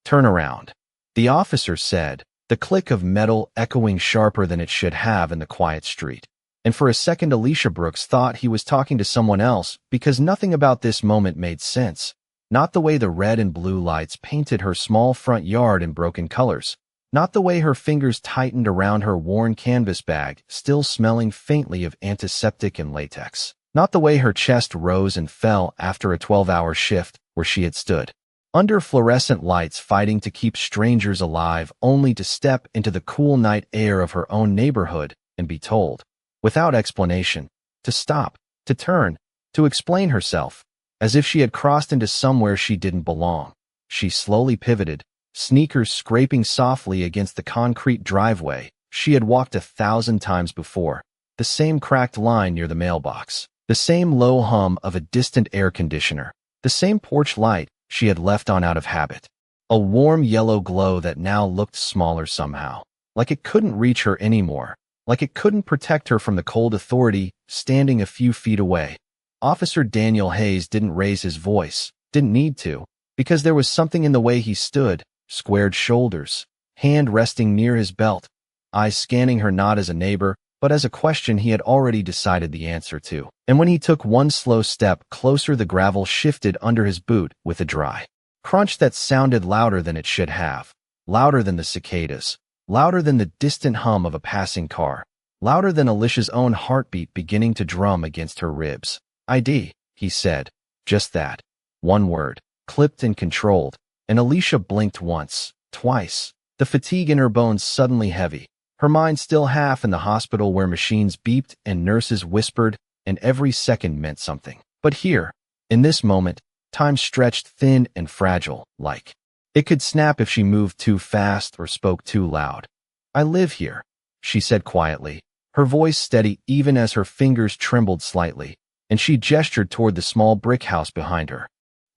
Turn around. The officer said, the click of metal echoing sharper than it should have in the quiet street. And for a second Alicia Brooks thought he was talking to someone else because nothing about this moment made sense. Not the way the red and blue lights painted her small front yard in broken colors. Not the way her fingers tightened around her worn canvas bag, still smelling faintly of antiseptic and latex. Not the way her chest rose and fell after a 12-hour shift where she had stood under fluorescent lights fighting to keep strangers alive, only to step into the cool night air of her own neighborhood and be told, without explanation, to stop, to turn, to explain herself, as if she had crossed into somewhere she didn't belong. She slowly pivoted, sneakers scraping softly against the concrete driveway she had walked 1,000 times before, the same cracked line near the mailbox, the same low hum of a distant air conditioner, the same porch light she had left on out of habit. A warm yellow glow that now looked smaller somehow, like it couldn't reach her anymore, like it couldn't protect her from the cold authority standing a few feet away. Officer Daniel Hayes didn't raise his voice, didn't need to, because there was something in the way he stood, squared shoulders, hand resting near his belt, eyes scanning her not as a neighbor, but as a question he had already decided the answer to. And when he took one slow step closer, the gravel shifted under his boot with a dry crunch that sounded louder than it should have, louder than the cicadas, louder than the distant hum of a passing car, louder than Alicia's own heartbeat beginning to drum against her ribs. ID, he said. Just that. One word, clipped and controlled, and Alicia blinked once, twice, the fatigue in her bones suddenly heavy, her mind still half in the hospital where machines beeped and nurses whispered, and every second meant something. But here, in this moment, time stretched thin and fragile, like it could snap if she moved too fast or spoke too loud. I live here, she said quietly, her voice steady even as her fingers trembled slightly, and she gestured toward the small brick house behind her.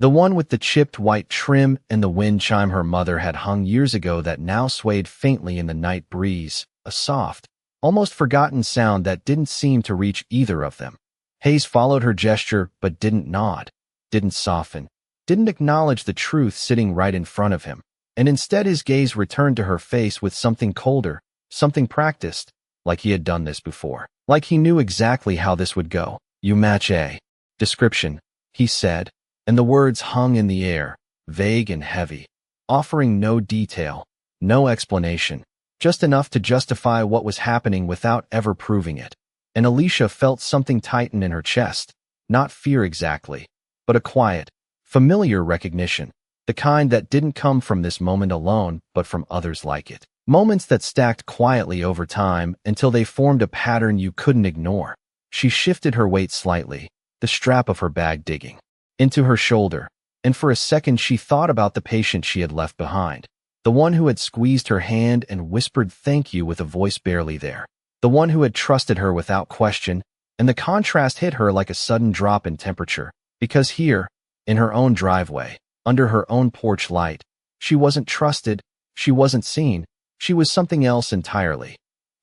The one with the chipped white trim and the wind chime her mother had hung years ago that now swayed faintly in the night breeze, a soft, almost forgotten sound that didn't seem to reach either of them. Hayes followed her gesture but didn't nod, didn't soften, didn't acknowledge the truth sitting right in front of him, and instead his gaze returned to her face with something colder, something practiced, like he had done this before, like he knew exactly how this would go. You match a description, he said, and the words hung in the air, vague and heavy, offering no detail, no explanation, just enough to justify what was happening without ever proving it. And Alicia felt something tighten in her chest, not fear exactly, but a quiet, familiar recognition, the kind that didn't come from this moment alone but from others like it. Moments that stacked quietly over time until they formed a pattern you couldn't ignore. She shifted her weight slightly, the strap of her bag digging into her shoulder, and for a second she thought about the patient she had left behind, the one who had squeezed her hand and whispered thank you with a voice barely there, the one who had trusted her without question, and the contrast hit her like a sudden drop in temperature, because here, in her own driveway, under her own porch light, she wasn't trusted, she wasn't seen, she was something else entirely.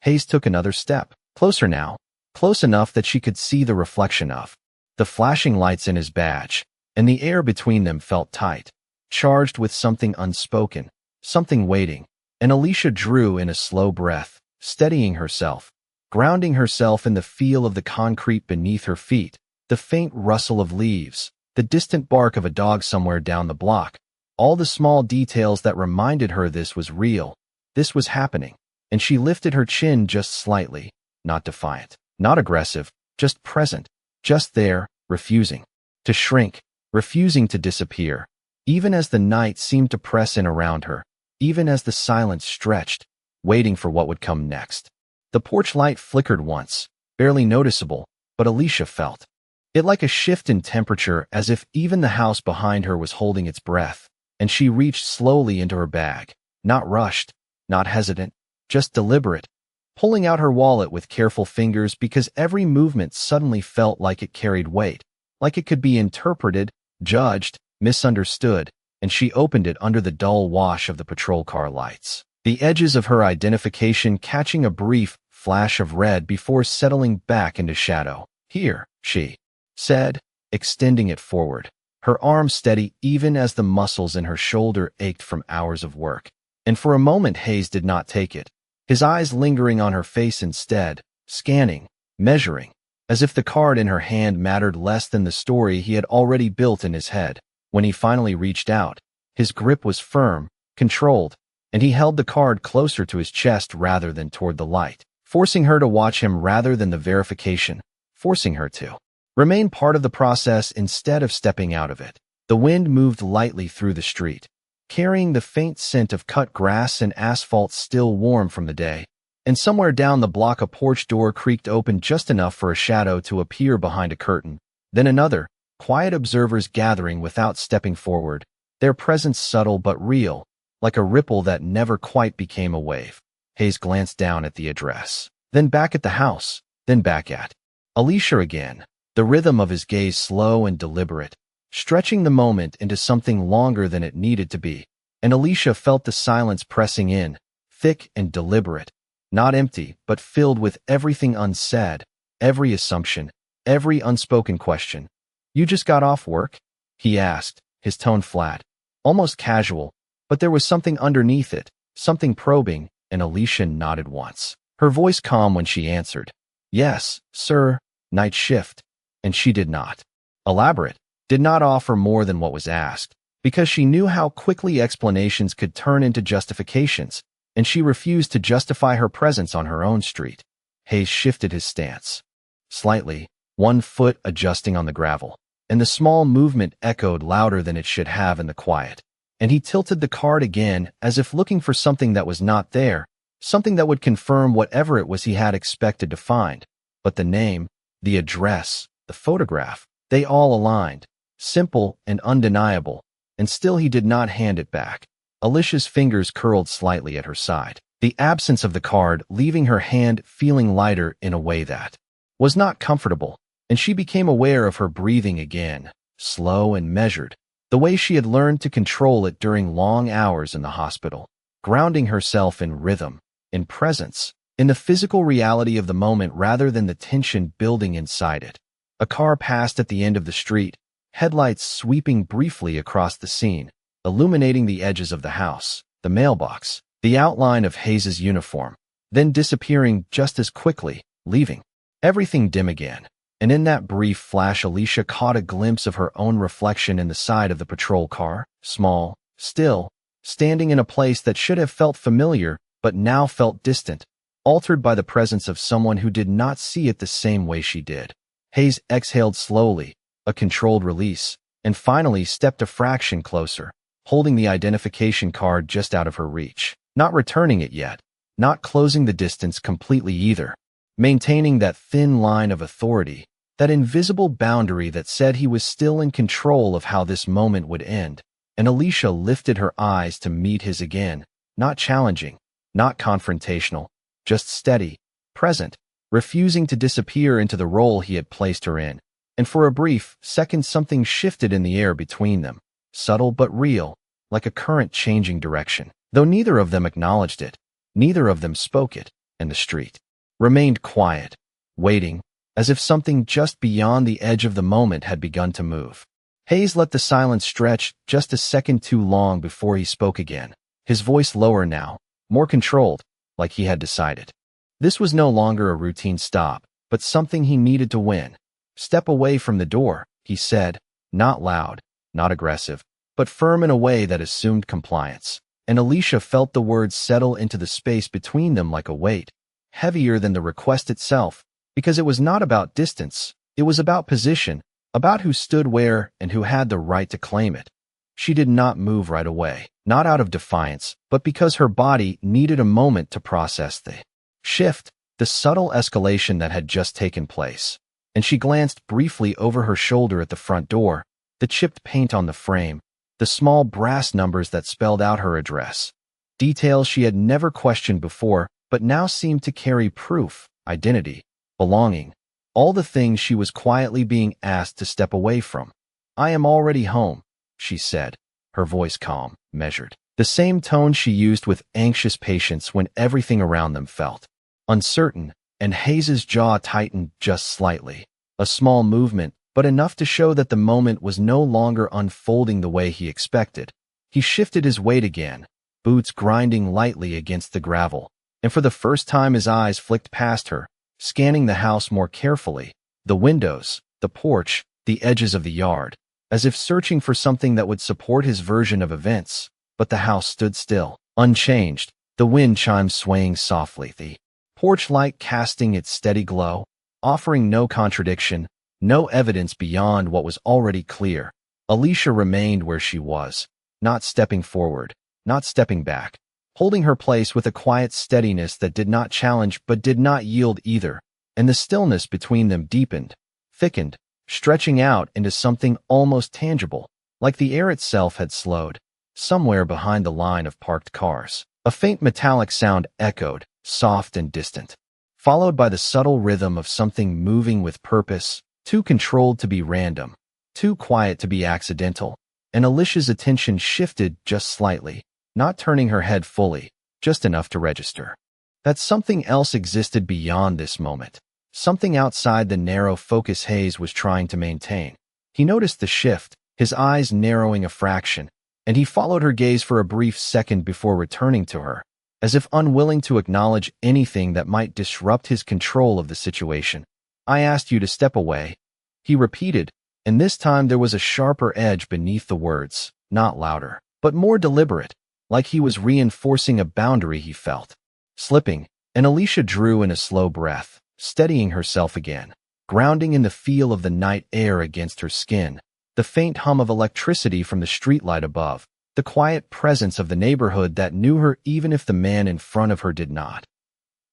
Hayes took another step, closer now, close enough that she could see the reflection of the flashing lights in his badge, and the air between them felt tight, charged with something unspoken, something waiting, and Alicia drew in a slow breath, steadying herself, grounding herself in the feel of the concrete beneath her feet, the faint rustle of leaves, the distant bark of a dog somewhere down the block, all the small details that reminded her this was real, this was happening, and she lifted her chin just slightly, not defiant, not aggressive, just present, just there, refusing to shrink, refusing to disappear, even as the night seemed to press in around her, even as the silence stretched, waiting for what would come next. The porch light flickered once, barely noticeable, but Alicia felt it like a shift in temperature, as if even the house behind her was holding its breath, and she reached slowly into her bag, not rushed, not hesitant, just deliberate, pulling out her wallet with careful fingers because every movement suddenly felt like it carried weight, like it could be interpreted, judged, misunderstood, and she opened it under the dull wash of the patrol car lights, the edges of her identification catching a brief flash of red before settling back into shadow. Here, she said, extending it forward, her arm steady even as the muscles in her shoulder ached from hours of work. And for a moment Hayes did not take it, his eyes lingering on her face instead, scanning, measuring, as if the card in her hand mattered less than the story he had already built in his head. When he finally reached out, his grip was firm, controlled, and he held the card closer to his chest rather than toward the light, forcing her to watch him rather than the verification, forcing her to remain part of the process instead of stepping out of it. The wind moved lightly through the street, carrying the faint scent of cut grass and asphalt still warm from the day, and somewhere down the block a porch door creaked open just enough for a shadow to appear behind a curtain. Then another, quiet observers gathering without stepping forward, their presence subtle but real, like a ripple that never quite became a wave. Hayes glanced down at the address, then back at the house, then back at Alicia again, the rhythm of his gaze slow and deliberate, stretching the moment into something longer than it needed to be. And Alicia felt the silence pressing in, thick and deliberate, not empty, but filled with everything unsaid, every assumption, every unspoken question. "You just got off work?" he asked, his tone flat, almost casual, but there was something underneath it, something probing, and Alicia nodded once, her voice calm when she answered, "Yes, sir, night shift." And she did not elaborate, did not offer more than what was asked, because she knew how quickly explanations could turn into justifications, and she refused to justify her presence on her own street. Hayes shifted his stance slightly, one foot adjusting on the gravel, and the small movement echoed louder than it should have in the quiet. And he tilted the card again as if looking for something that was not there, something that would confirm whatever it was he had expected to find. But the name, the address, the photograph, they all aligned, simple and undeniable, and still he did not hand it back. Alicia's fingers curled slightly at her side, the absence of the card leaving her hand feeling lighter in a way that was not comfortable, and she became aware of her breathing again, slow and measured, the way she had learned to control it during long hours in the hospital, grounding herself in rhythm, in presence, in the physical reality of the moment rather than the tension building inside it. A car passed at the end of the street, headlights sweeping briefly across the scene, illuminating the edges of the house, the mailbox, the outline of Hayes's uniform, then disappearing just as quickly, leaving everything dim again. And in that brief flash Alicia caught a glimpse of her own reflection in the side of the patrol car, small, still, standing in a place that should have felt familiar but now felt distant, altered by the presence of someone who did not see it the same way she did. Hayes exhaled slowly, a controlled release, and finally stepped a fraction closer, holding the identification card just out of her reach, not returning it yet, not closing the distance completely either, maintaining that thin line of authority, that invisible boundary that said he was still in control of how this moment would end. And Alicia lifted her eyes to meet his again, not challenging, not confrontational, just steady, present, refusing to disappear into the role he had placed her in. And for a brief second something shifted in the air between them, subtle but real, like a current changing direction. Though neither of them acknowledged it, neither of them spoke it, and the street remained quiet, waiting, as if something just beyond the edge of the moment had begun to move. Hayes let the silence stretch just a second too long before he spoke again, his voice lower now, more controlled, like he had decided. This was no longer a routine stop, but something he needed to win. "Step away from the door," he said, not loud, not aggressive, but firm in a way that assumed compliance. And Alicia felt the words settle into the space between them like a weight, heavier than the request itself, because it was not about distance, it was about position, about who stood where and who had the right to claim it. She did not move right away, not out of defiance, but because her body needed a moment to process the shift, the subtle escalation that had just taken place. And she glanced briefly over her shoulder at the front door, the chipped paint on the frame, the small brass numbers that spelled out her address. Details she had never questioned before, but now seemed to carry proof, identity, belonging, all the things she was quietly being asked to step away from. "I am already home," she said, her voice calm, measured, the same tone she used with anxious patience when everything around them felt uncertain, and Hayes's jaw tightened just slightly. A small movement, but enough to show that the moment was no longer unfolding the way he expected. He shifted his weight again, boots grinding lightly against the gravel, and for the first time his eyes flicked past her, scanning the house more carefully, the windows, the porch, the edges of the yard, as if searching for something that would support his version of events. But the house stood still, unchanged, the wind chimes swaying softly, the porch light casting its steady glow, offering no contradiction, no evidence beyond what was already clear. Alicia remained where she was, not stepping forward, not stepping back, holding her place with a quiet steadiness that did not challenge but did not yield either, and the stillness between them deepened, thickened, stretching out into something almost tangible, like the air itself had slowed. Somewhere behind the line of parked cars, a faint metallic sound echoed, soft and distant, followed by the subtle rhythm of something moving with purpose, too controlled to be random, too quiet to be accidental, and Alicia's attention shifted just slightly, not turning her head fully, just enough to register that something else existed beyond this moment, something outside the narrow focus Hayes was trying to maintain. He noticed the shift, his eyes narrowing a fraction, and he followed her gaze for a brief second before returning to her, as if unwilling to acknowledge anything that might disrupt his control of the situation. "I asked you to step away," he repeated, and this time there was a sharper edge beneath the words, not louder, but more deliberate, like he was reinforcing a boundary he felt. Slipping, and Alicia drew in a slow breath, steadying herself again, grounding in the feel of the night air against her skin, the faint hum of electricity from the streetlight above, the quiet presence of the neighborhood that knew her even if the man in front of her did not.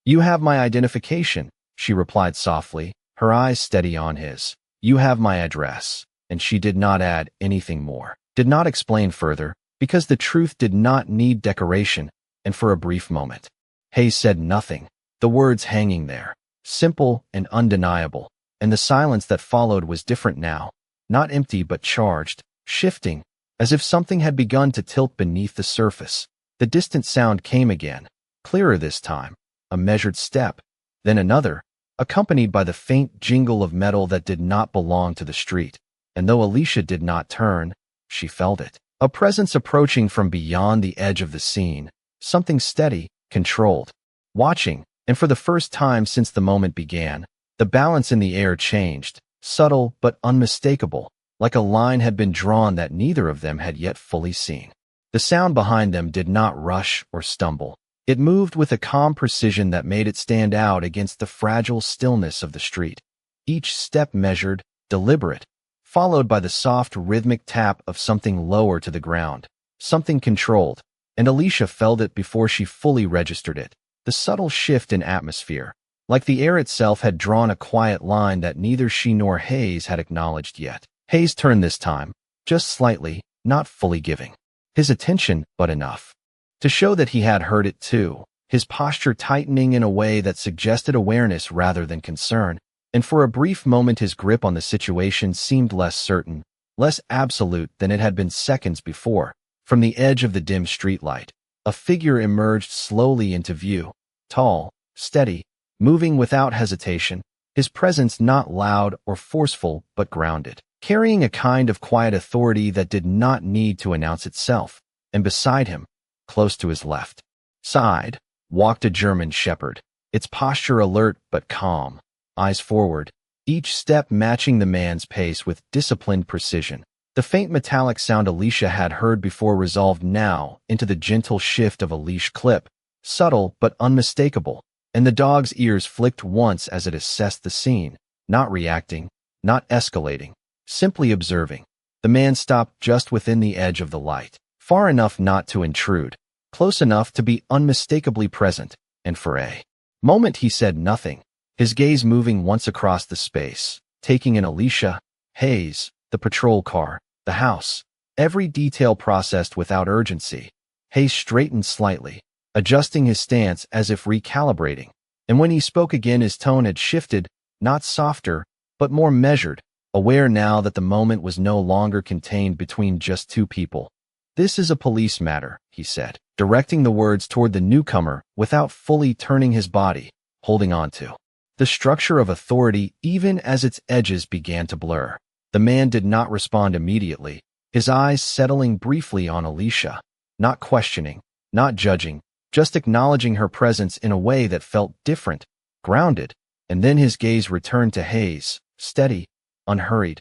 "You have my identification," she replied softly, her eyes steady on his. "You have my address," and she did not add anything more, did not explain further, because the truth did not need decoration, and for a brief moment, Hayes said nothing, the words hanging there, simple and undeniable, and the silence that followed was different now. Not empty but charged, shifting, as if something had begun to tilt beneath the surface. The distant sound came again, clearer this time, a measured step, then another, accompanied by the faint jingle of metal that did not belong to the street. And though Alicia did not turn, she felt it. A presence approaching from beyond the edge of the scene, something steady, controlled, watching, and for the first time since the moment began, the balance in the air changed. Subtle but unmistakable, like a line had been drawn that neither of them had yet fully seen. The sound behind them did not rush or stumble. It moved with a calm precision that made it stand out against the fragile stillness of the street. Each step measured, deliberate, followed by the soft rhythmic tap of something lower to the ground, something controlled, and Alicia felt it before she fully registered it. The subtle shift in atmosphere, like the air itself had drawn a quiet line that neither she nor Hayes had acknowledged yet. Hayes turned this time, just slightly, not fully giving his attention, but enough to show that he had heard it too, his posture tightening in a way that suggested awareness rather than concern, and for a brief moment his grip on the situation seemed less certain, less absolute than it had been seconds before. From the edge of the dim streetlight, a figure emerged slowly into view, tall, steady, moving without hesitation, his presence not loud or forceful but grounded, carrying a kind of quiet authority that did not need to announce itself. And beside him, close to his left side, walked a German shepherd, its posture alert but calm, eyes forward, each step matching the man's pace with disciplined precision. The faint metallic sound Alicia had heard before resolved now into the gentle shift of a leash clip, subtle but unmistakable, and the dog's ears flicked once as it assessed the scene, not reacting, not escalating, simply observing. The man stopped just within the edge of the light, far enough not to intrude, close enough to be unmistakably present, and for a moment he said nothing, his gaze moving once across the space, taking in Alicia, Hayes, the patrol car, the house, every detail processed without urgency. Hayes straightened slightly, adjusting his stance as if recalibrating, and when he spoke again his tone had shifted, not softer, but more measured, aware now that the moment was no longer contained between just two people. "This is a police matter," he said, directing the words toward the newcomer without fully turning his body, holding on to the structure of authority even as its edges began to blur. The man did not respond immediately, his eyes settling briefly on Alicia, not questioning, not judging, just acknowledging her presence in a way that felt different, grounded, and then his gaze returned to Hayes, steady, unhurried.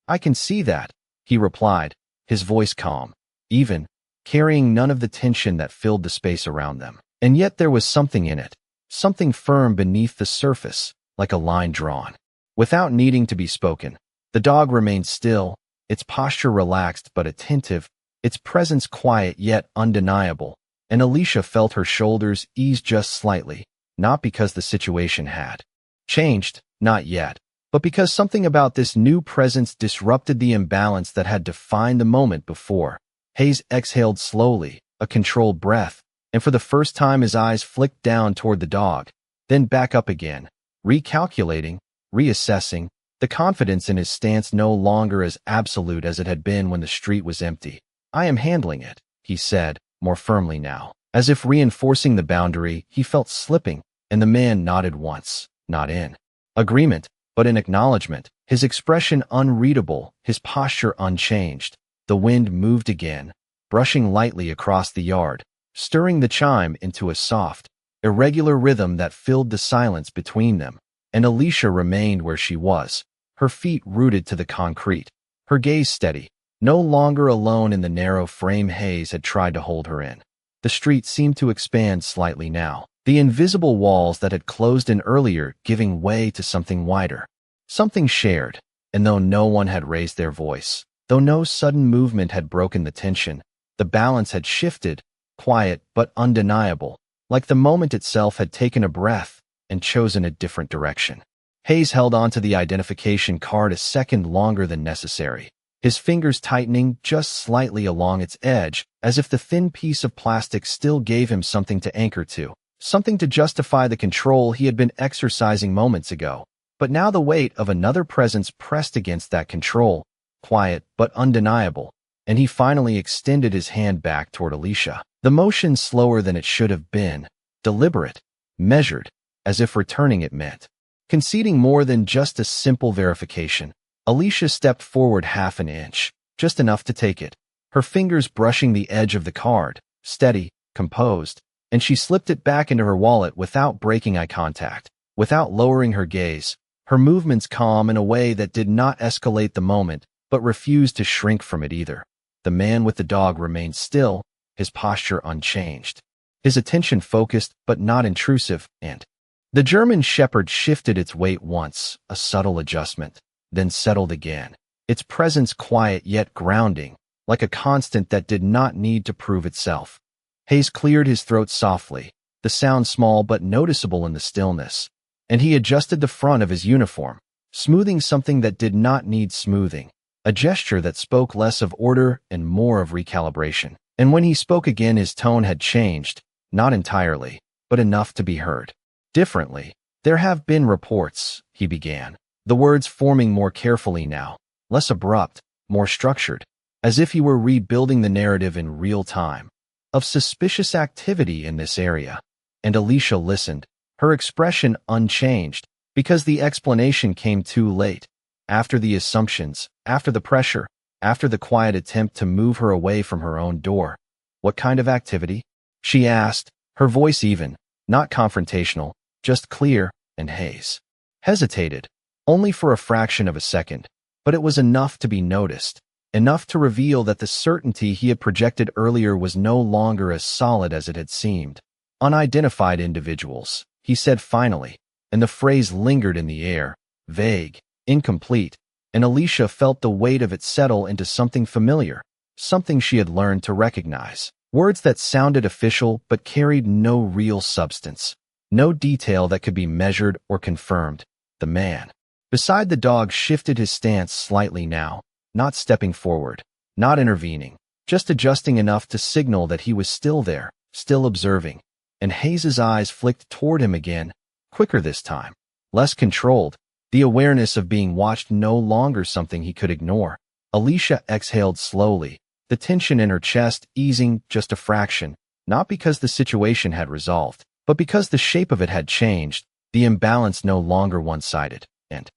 "I can see that," he replied, his voice calm, even, carrying none of the tension that filled the space around them. And yet there was something in it, something firm beneath the surface, like a line drawn. Without needing to be spoken, the dog remained still, its posture relaxed but attentive, its presence quiet yet undeniable, and Alicia felt her shoulders ease just slightly, not because the situation had changed, not yet, but because something about this new presence disrupted the imbalance that had defined the moment before. Hayes exhaled slowly, a controlled breath, and for the first time his eyes flicked down toward the dog, then back up again, recalculating, reassessing, the confidence in his stance no longer as absolute as it had been when the street was empty. "I am handling it," he said, more firmly now. As if reinforcing the boundary he felt slipping, and the man nodded once, not in agreement, but in acknowledgement, his expression unreadable, his posture unchanged. The wind moved again, brushing lightly across the yard, stirring the chime into a soft, irregular rhythm that filled the silence between them, and Alicia remained where she was, her feet rooted to the concrete, her gaze steady, no longer alone in the narrow frame Hayes had tried to hold her in. The street seemed to expand slightly now, the invisible walls that had closed in earlier giving way to something wider, something shared, and though no one had raised their voice, though no sudden movement had broken the tension, the balance had shifted, quiet but undeniable, like the moment itself had taken a breath and chosen a different direction. Hayes held onto the identification card a second longer than necessary, his fingers tightening just slightly along its edge, as if the thin piece of plastic still gave him something to anchor to, something to justify the control he had been exercising moments ago. But now the weight of another presence pressed against that control, quiet but undeniable, and he finally extended his hand back toward Alicia, the motion slower than it should have been, deliberate, measured, as if returning it meant conceding more than just a simple verification. Alicia stepped forward half an inch, just enough to take it, her fingers brushing the edge of the card, steady, composed, and she slipped it back into her wallet without breaking eye contact, without lowering her gaze, her movements calm in a way that did not escalate the moment, but refused to shrink from it either. The man with the dog remained still, his posture unchanged, his attention focused but not intrusive, and the German shepherd shifted its weight once, a subtle adjustment, then settled again, its presence quiet yet grounding, like a constant that did not need to prove itself. Hayes cleared his throat softly, the sound small but noticeable in the stillness, and he adjusted the front of his uniform, smoothing something that did not need smoothing, a gesture that spoke less of order and more of recalibration. And when he spoke again his tone had changed, not entirely, but enough to be heard. "Differently. There have been reports," he began, the words forming more carefully now, less abrupt, more structured, as if he were rebuilding the narrative in real time, of suspicious activity in this area. And Alicia listened, her expression unchanged, because the explanation came too late, after the assumptions, after the pressure, after the quiet attempt to move her away from her own door. "What kind of activity?" she asked, her voice even, not confrontational, just clear, and Hayes hesitated, only for a fraction of a second, but it was enough to be noticed, enough to reveal that the certainty he had projected earlier was no longer as solid as it had seemed. "Unidentified individuals," he said finally, and the phrase lingered in the air, vague, incomplete, and Alicia felt the weight of it settle into something familiar, something she had learned to recognize. Words that sounded official but carried no real substance, no detail that could be measured or confirmed. The man beside the dog shifted his stance slightly now, not stepping forward, not intervening, just adjusting enough to signal that he was still there, still observing. And Hayes's eyes flicked toward him again, quicker this time, less controlled, the awareness of being watched no longer something he could ignore. Alicia exhaled slowly, the tension in her chest easing just a fraction, not because the situation had resolved, but because the shape of it had changed, the imbalance no longer one-sided, and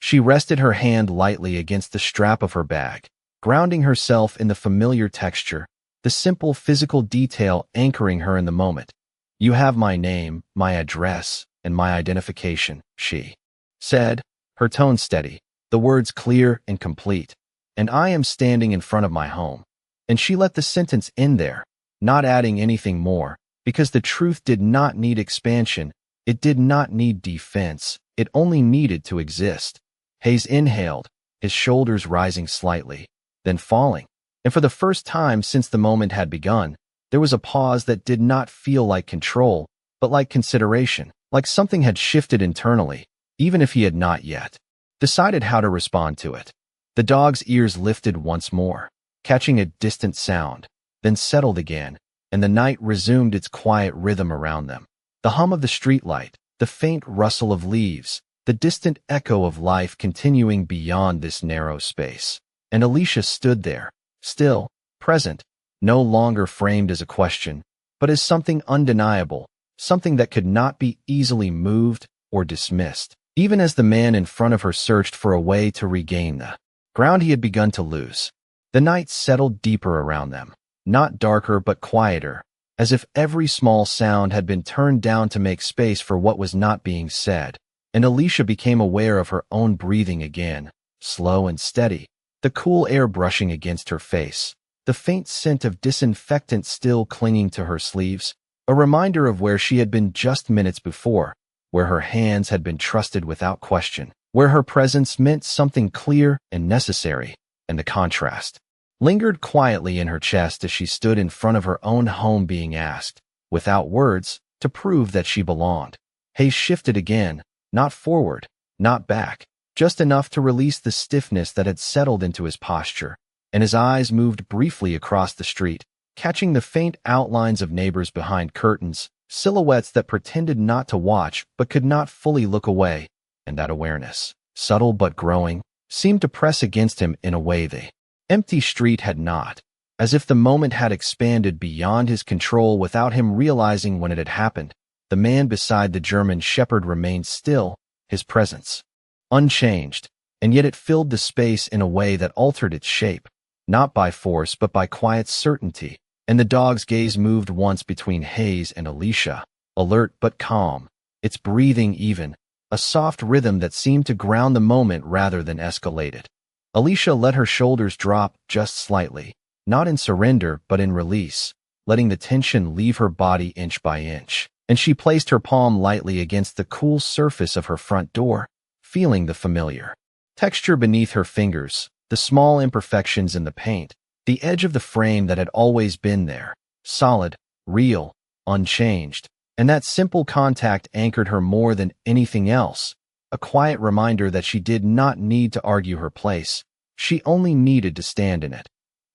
She rested her hand lightly against the strap of her bag, grounding herself in the familiar texture, the simple physical detail anchoring her in the moment. "You have my name, my address, and my identification," she said, her tone steady, the words clear and complete. "And I am standing in front of my home." And she let the sentence end there, not adding anything more, because the truth did not need expansion, it did not need defense, it only needed to exist. Hayes inhaled, his shoulders rising slightly, then falling, and for the first time since the moment had begun, there was a pause that did not feel like control, but like consideration, like something had shifted internally, even if he had not yet decided how to respond to it. The dog's ears lifted once more, catching a distant sound, then settled again, and the night resumed its quiet rhythm around them. The hum of the streetlight, the faint rustle of leaves, the distant echo of life continuing beyond this narrow space. And Alicia stood there, still, present, no longer framed as a question, but as something undeniable, something that could not be easily moved or dismissed, even as the man in front of her searched for a way to regain the ground he had begun to lose. The night settled deeper around them, not darker but quieter, as if every small sound had been turned down to make space for what was not being said. And Alicia became aware of her own breathing again, slow and steady, the cool air brushing against her face, the faint scent of disinfectant still clinging to her sleeves, a reminder of where she had been just minutes before, where her hands had been trusted without question, where her presence meant something clear and necessary, and the contrast lingered quietly in her chest as she stood in front of her own home being asked, without words, to prove that she belonged. Hayes shifted again, not forward, not back, just enough to release the stiffness that had settled into his posture, and his eyes moved briefly across the street, catching the faint outlines of neighbors behind curtains, silhouettes that pretended not to watch but could not fully look away, and that awareness, subtle but growing, seemed to press against him in a way the empty street had not, as if the moment had expanded beyond his control without him realizing when it had happened. The man beside the German shepherd remained still, his presence unchanged, and yet it filled the space in a way that altered its shape, not by force but by quiet certainty, and the dog's gaze moved once between Hayes and Alicia, alert but calm, its breathing even, a soft rhythm that seemed to ground the moment rather than escalate it. Alicia let her shoulders drop just slightly, not in surrender but in release, letting the tension leave her body inch by inch, and she placed her palm lightly against the cool surface of her front door, feeling the familiar texture beneath her fingers, the small imperfections in the paint, the edge of the frame that had always been there, solid, real, unchanged, and that simple contact anchored her more than anything else, a quiet reminder that she did not need to argue her place, she only needed to stand in it.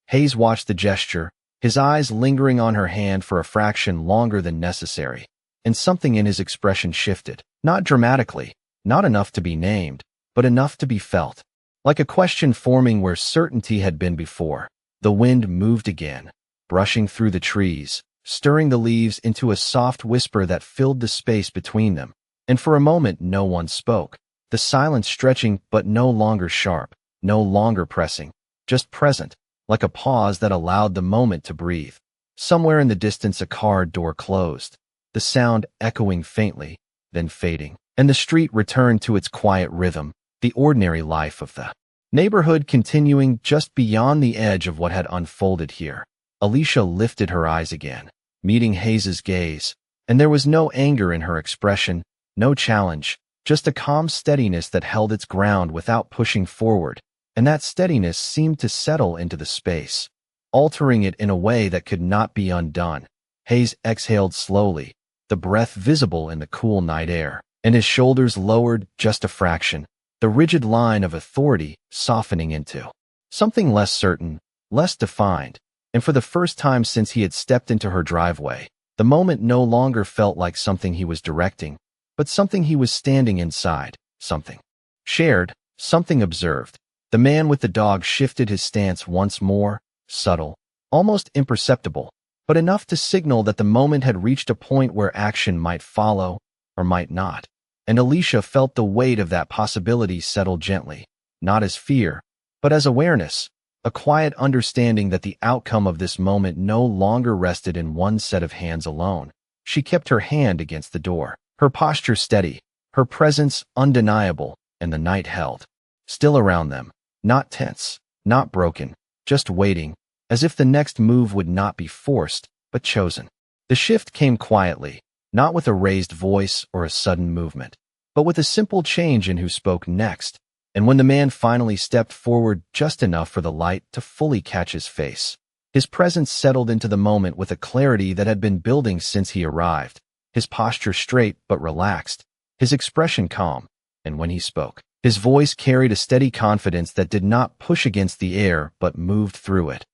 Hayes watched the gesture, his eyes lingering on her hand for a fraction longer than necessary, and something in his expression shifted, not dramatically, not enough to be named, but enough to be felt, like a question forming where certainty had been before. The wind moved again, brushing through the trees, stirring the leaves into a soft whisper that filled the space between them, and for a moment no one spoke, the silence stretching but no longer sharp, no longer pressing, just present, like a pause that allowed the moment to breathe. Somewhere in the distance a car door closed, the sound echoing faintly, then fading, and the street returned to its quiet rhythm, the ordinary life of the neighborhood continuing just beyond the edge of what had unfolded here. Alicia lifted her eyes again, meeting Hayes's gaze, and there was no anger in her expression, no challenge, just a calm steadiness that held its ground without pushing forward, and that steadiness seemed to settle into the space, altering it in a way that could not be undone. Hayes exhaled slowly, the breath visible in the cool night air, and his shoulders lowered just a fraction, the rigid line of authority softening into something less certain, less defined, and for the first time since he had stepped into her driveway, the moment no longer felt like something he was directing, but something he was standing inside, something shared, something observed. The man with the dog shifted his stance once more, subtle, almost imperceptible, but enough to signal that the moment had reached a point where action might follow, or might not. and Alicia felt the weight of that possibility settle gently, not as fear, but as awareness, a quiet understanding that the outcome of this moment no longer rested in one set of hands alone. She kept her hand against the door, her posture steady, her presence undeniable, and the night held. Still around them, not tense, not broken, just waiting, as if the next move would not be forced, but chosen. The shift came quietly, not with a raised voice or a sudden movement, but with a simple change in who spoke next. And when the man finally stepped forward just enough for the light to fully catch his face, his presence settled into the moment with a clarity that had been building since he arrived, his posture straight but relaxed, his expression calm, and when he spoke, his voice carried a steady confidence that did not push against the air but moved through it.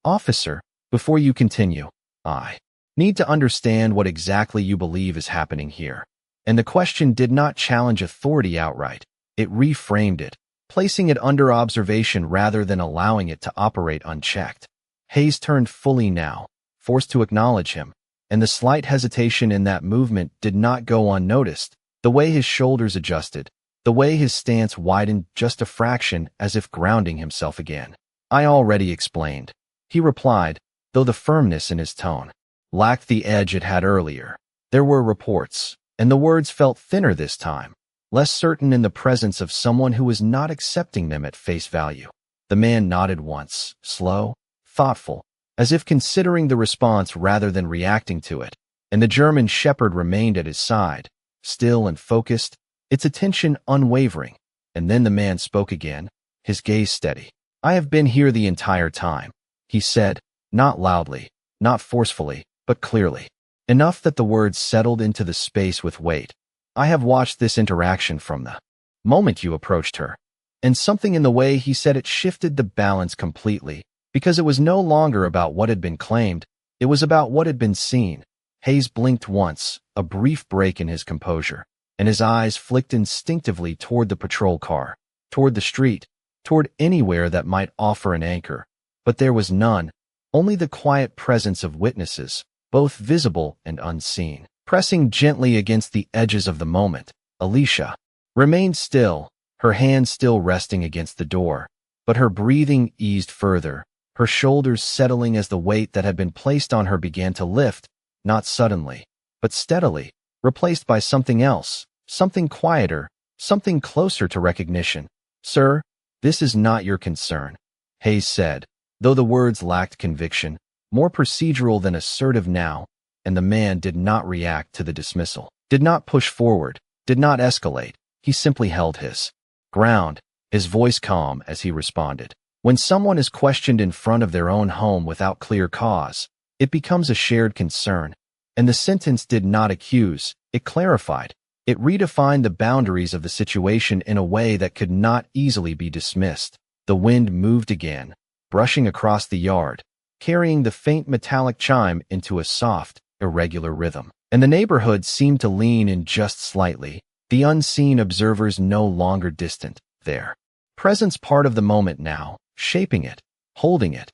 "Officer, before you continue, I need to understand what exactly you believe is happening here." And the question did not challenge authority outright. It reframed it, placing it under observation rather than allowing it to operate unchecked. Hayes turned fully now, forced to acknowledge him, and the slight hesitation in that movement did not go unnoticed. The way his shoulders adjusted, the way his stance widened just a fraction as if grounding himself again. "I already explained," he replied, though the firmness in his tone lacked the edge it had earlier. There were reports, and the words felt thinner this time, less certain in the presence of someone who was not accepting them at face value. The man nodded once, slow, thoughtful, as if considering the response rather than reacting to it, and the German shepherd remained at his side, still and focused, its attention unwavering. And then the man spoke again, his gaze steady. "I have been here the entire time," he said, not loudly, not forcefully, but clearly, enough that the words settled into the space with weight. "I have watched this interaction from the moment you approached her." And something in the way he said it shifted the balance completely, because it was no longer about what had been claimed, it was about what had been seen. Hayes blinked once, a brief break in his composure, and his eyes flicked instinctively toward the patrol car, toward the street, toward anywhere that might offer an anchor. But there was none, only the quiet presence of witnesses, both visible and unseen. Pressing gently against the edges of the moment, Alicia remained still, her hand still resting against the door, but her breathing eased further, her shoulders settling as the weight that had been placed on her began to lift, not suddenly, but steadily, replaced by something else, something quieter, something closer to recognition. "Sir, this is not your concern," Hayes said, though the words lacked conviction, more procedural than assertive now. And the man did not react to the dismissal, did not push forward, did not escalate. He simply held his ground, his voice calm as he responded. When someone is questioned in front of their own home without clear cause, it becomes a shared concern. And the sentence did not accuse, it clarified. It redefined the boundaries of the situation in a way that could not easily be dismissed. The wind moved again, brushing across the yard, carrying the faint metallic chime into a soft, irregular rhythm. And the neighborhood seemed to lean in just slightly, the unseen observers no longer distant, their presence part of the moment now, shaping it, holding it.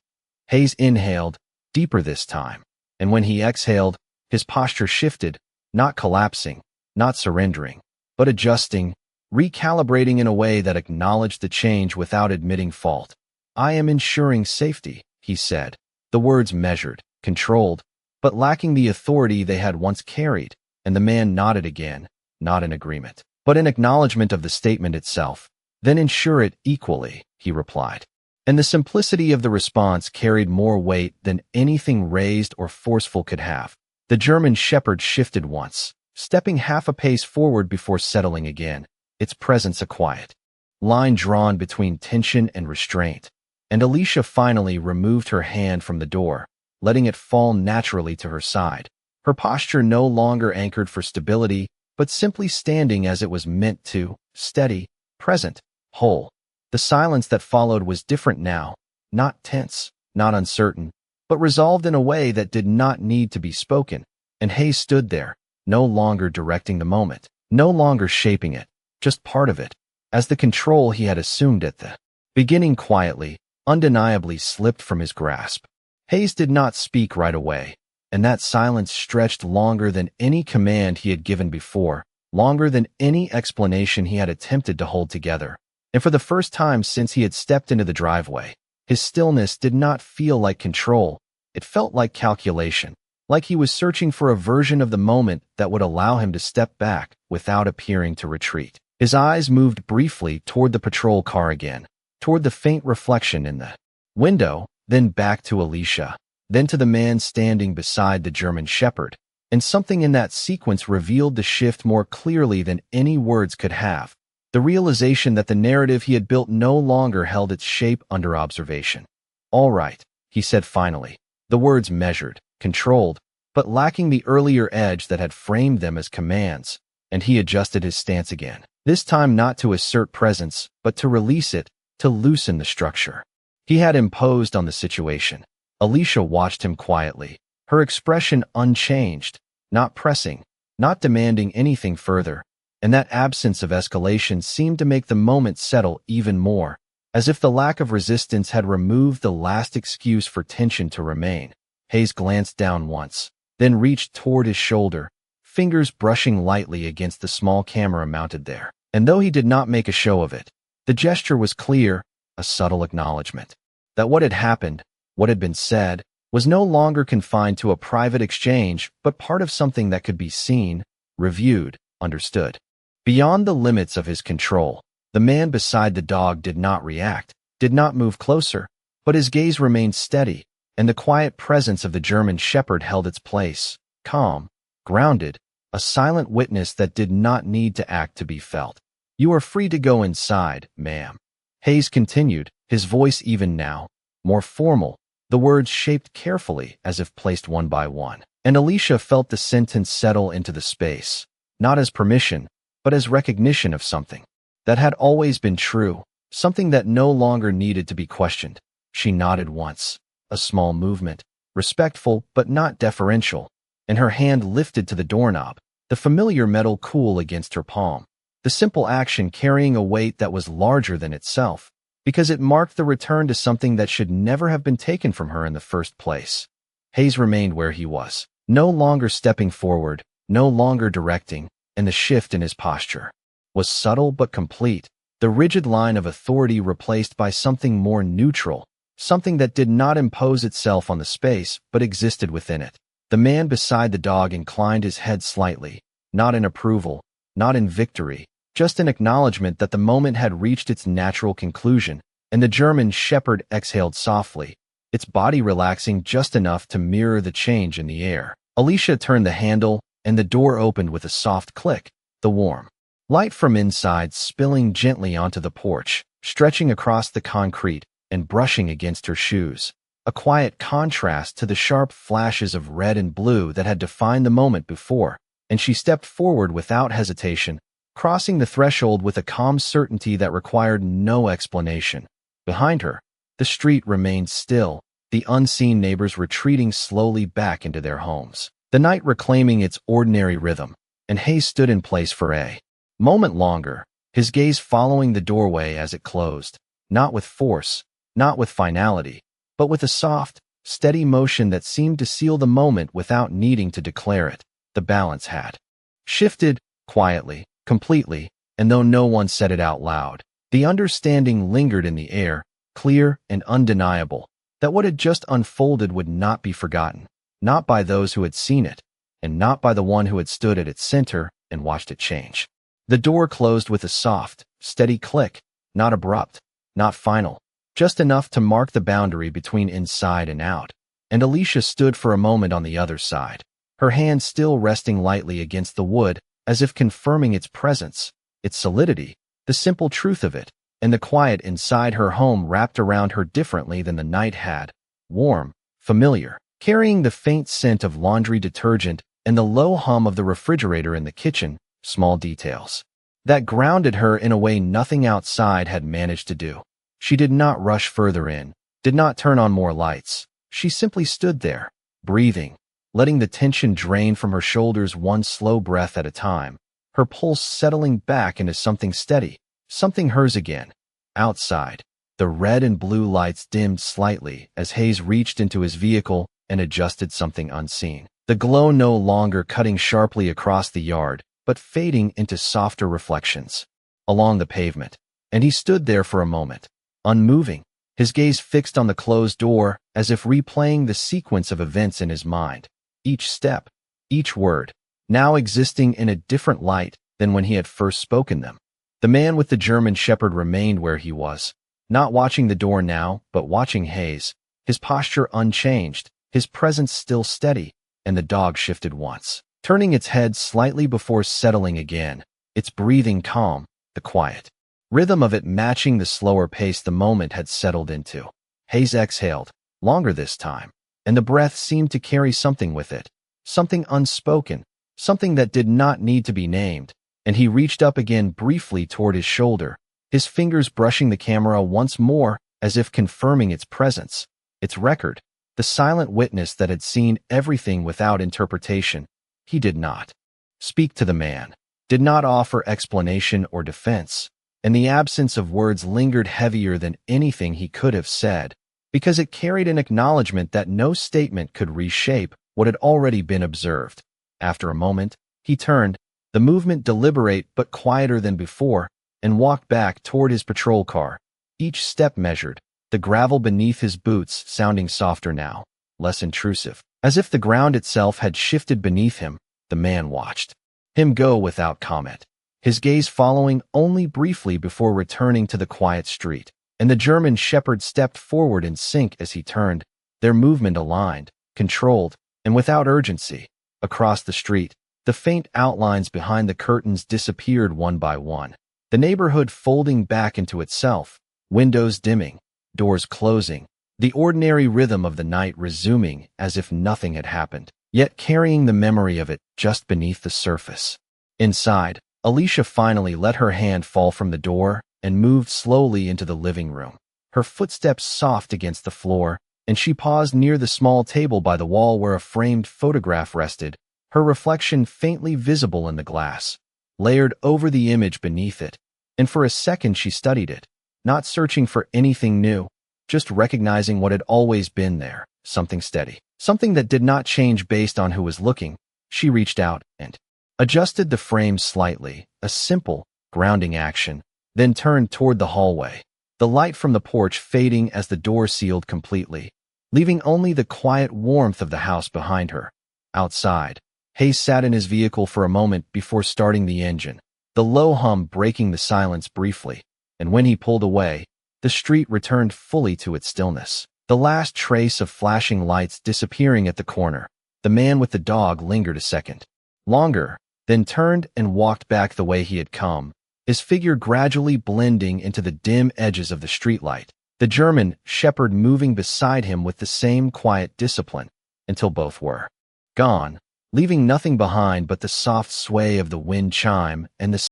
Hayes inhaled, deeper this time, and when he exhaled, his posture shifted, not collapsing, not surrendering, but adjusting, recalibrating in a way that acknowledged the change without admitting fault. "I am ensuring safety," he said, the words measured, controlled, but lacking the authority they had once carried, and the man nodded again, not in agreement, but in acknowledgement of the statement itself. "Then ensure it equally," he replied. And the simplicity of the response carried more weight than anything raised or forceful could have. The German shepherd shifted once, stepping half a pace forward before settling again, its presence a quiet line drawn between tension and restraint. And Alicia finally removed her hand from the door, letting it fall naturally to her side, her posture no longer anchored for stability, but simply standing as it was meant to, steady, present, whole. The silence that followed was different now, not tense, not uncertain, but resolved in a way that did not need to be spoken. And Hayes stood there, no longer directing the moment, no longer shaping it, just part of it, as the control he had assumed at the beginning quietly, undeniably slipped from his grasp. Hayes did not speak right away, and that silence stretched longer than any command he had given before, longer than any explanation he had attempted to hold together. And for the first time since he had stepped into the driveway, his stillness did not feel like control. It felt like calculation, like he was searching for a version of the moment that would allow him to step back without appearing to retreat. His eyes moved briefly toward the patrol car again, toward the faint reflection in the window, then back to Alicia, then to the man standing beside the German Shepherd, and something in that sequence revealed the shift more clearly than any words could have. The realization that the narrative he had built no longer held its shape under observation. "All right," he said finally, the words measured, controlled, but lacking the earlier edge that had framed them as commands, and he adjusted his stance again, this time not to assert presence, but to release it, to loosen the structure he had imposed on the situation. Alicia watched him quietly, her expression unchanged, not pressing, not demanding anything further, and that absence of escalation seemed to make the moment settle even more, as if the lack of resistance had removed the last excuse for tension to remain. Hayes glanced down once, then reached toward his shoulder, fingers brushing lightly against the small camera mounted there. And though he did not make a show of it, the gesture was clear, a subtle acknowledgement that what had happened, what had been said, was no longer confined to a private exchange, but part of something that could be seen, reviewed, understood. Beyond the limits of his control, the man beside the dog did not react, did not move closer, but his gaze remained steady, and the quiet presence of the German Shepherd held its place, calm, grounded, a silent witness that did not need to act to be felt. "You are free to go inside, ma'am," Hayes continued, his voice even now, more formal, the words shaped carefully as if placed one by one. And Alicia felt the sentence settle into the space, not as permission, but as recognition of something that had always been true, something that no longer needed to be questioned. She nodded once, a small movement, respectful but not deferential, and her hand lifted to the doorknob, the familiar metal cool against her palm, the simple action carrying a weight that was larger than itself, because it marked the return to something that should never have been taken from her in the first place. Hayes remained where he was, no longer stepping forward, no longer directing, and the shift in his posture was subtle but complete, the rigid line of authority replaced by something more neutral, something that did not impose itself on the space but existed within it. The man beside the dog inclined his head slightly, not in approval, not in victory, just in acknowledgement that the moment had reached its natural conclusion, and the German Shepherd exhaled softly, its body relaxing just enough to mirror the change in the air. Alicia turned the handle, and the door opened with a soft click, the warm light from inside spilling gently onto the porch, stretching across the concrete and brushing against her shoes, a quiet contrast to the sharp flashes of red and blue that had defined the moment before, and she stepped forward without hesitation, crossing the threshold with a calm certainty that required no explanation. Behind her, the street remained still, the unseen neighbors retreating slowly back into their homes, the night reclaiming its ordinary rhythm, and Hayes stood in place for a moment longer, his gaze following the doorway as it closed, not with force, not with finality, but with a soft, steady motion that seemed to seal the moment without needing to declare it. The balance had shifted, quietly, completely, and though no one said it out loud, the understanding lingered in the air, clear and undeniable, that what had just unfolded would not be forgotten, not by those who had seen it, and not by the one who had stood at its center and watched it change. The door closed with a soft, steady click, not abrupt, not final, just enough to mark the boundary between inside and out, and Alicia stood for a moment on the other side, her hand still resting lightly against the wood, as if confirming its presence, its solidity, the simple truth of it, and the quiet inside her home wrapped around her differently than the night had, warm, familiar, carrying the faint scent of laundry detergent and the low hum of the refrigerator in the kitchen, small details that grounded her in a way nothing outside had managed to do. She did not rush further in, did not turn on more lights. She simply stood there, breathing, letting the tension drain from her shoulders one slow breath at a time, her pulse settling back into something steady, something hers again. Outside, the red and blue lights dimmed slightly as Hayes reached into his vehicle and adjusted something unseen. The glow no longer cutting sharply across the yard, but fading into softer reflections along the pavement. And he stood there for a moment, unmoving, his gaze fixed on the closed door as if replaying the sequence of events in his mind. Each step, each word, now existing in a different light than when he had first spoken them. The man with the German Shepherd remained where he was, not watching the door now, but watching Hayes, his posture unchanged, his presence still steady, and the dog shifted once, turning its head slightly before settling again, its breathing calm, the quiet rhythm of it matching the slower pace the moment had settled into. Hayes exhaled, longer this time, and the breath seemed to carry something with it, something unspoken, something that did not need to be named, and he reached up again briefly toward his shoulder, his fingers brushing the camera once more as if confirming its presence, its record, the silent witness that had seen everything without interpretation. He did not speak to the man, did not offer explanation or defense, and the absence of words lingered heavier than anything he could have said, because it carried an acknowledgement that no statement could reshape what had already been observed. After a moment, he turned, the movement deliberate but quieter than before, and walked back toward his patrol car, each step measured, the gravel beneath his boots sounding softer now, less intrusive. As if the ground itself had shifted beneath him, the man watched him go without comment, his gaze following only briefly before returning to the quiet street, and the German Shepherd stepped forward in sync as he turned, their movement aligned, controlled, and without urgency. Across the street, the faint outlines behind the curtains disappeared one by one, the neighborhood folding back into itself, windows dimming, doors closing, the ordinary rhythm of the night resuming as if nothing had happened, yet carrying the memory of it just beneath the surface. Inside, Alicia finally let her hand fall from the door and moved slowly into the living room, her footsteps soft against the floor, and she paused near the small table by the wall where a framed photograph rested, her reflection faintly visible in the glass, layered over the image beneath it, and for a second she studied it, not searching for anything new, just recognizing what had always been there, something steady, something that did not change based on who was looking. She reached out and adjusted the frame slightly, a simple, grounding action, then turned toward the hallway, the light from the porch fading as the door sealed completely, leaving only the quiet warmth of the house behind her. Outside, Hayes sat in his vehicle for a moment before starting the engine, the low hum breaking the silence briefly, and when he pulled away, the street returned fully to its stillness, the last trace of flashing lights disappearing at the corner. The man with the dog lingered a second longer, then turned and walked back the way he had come, his figure gradually blending into the dim edges of the streetlight, the German Shepherd moving beside him with the same quiet discipline, until both were gone, leaving nothing behind but the soft sway of the wind chime and the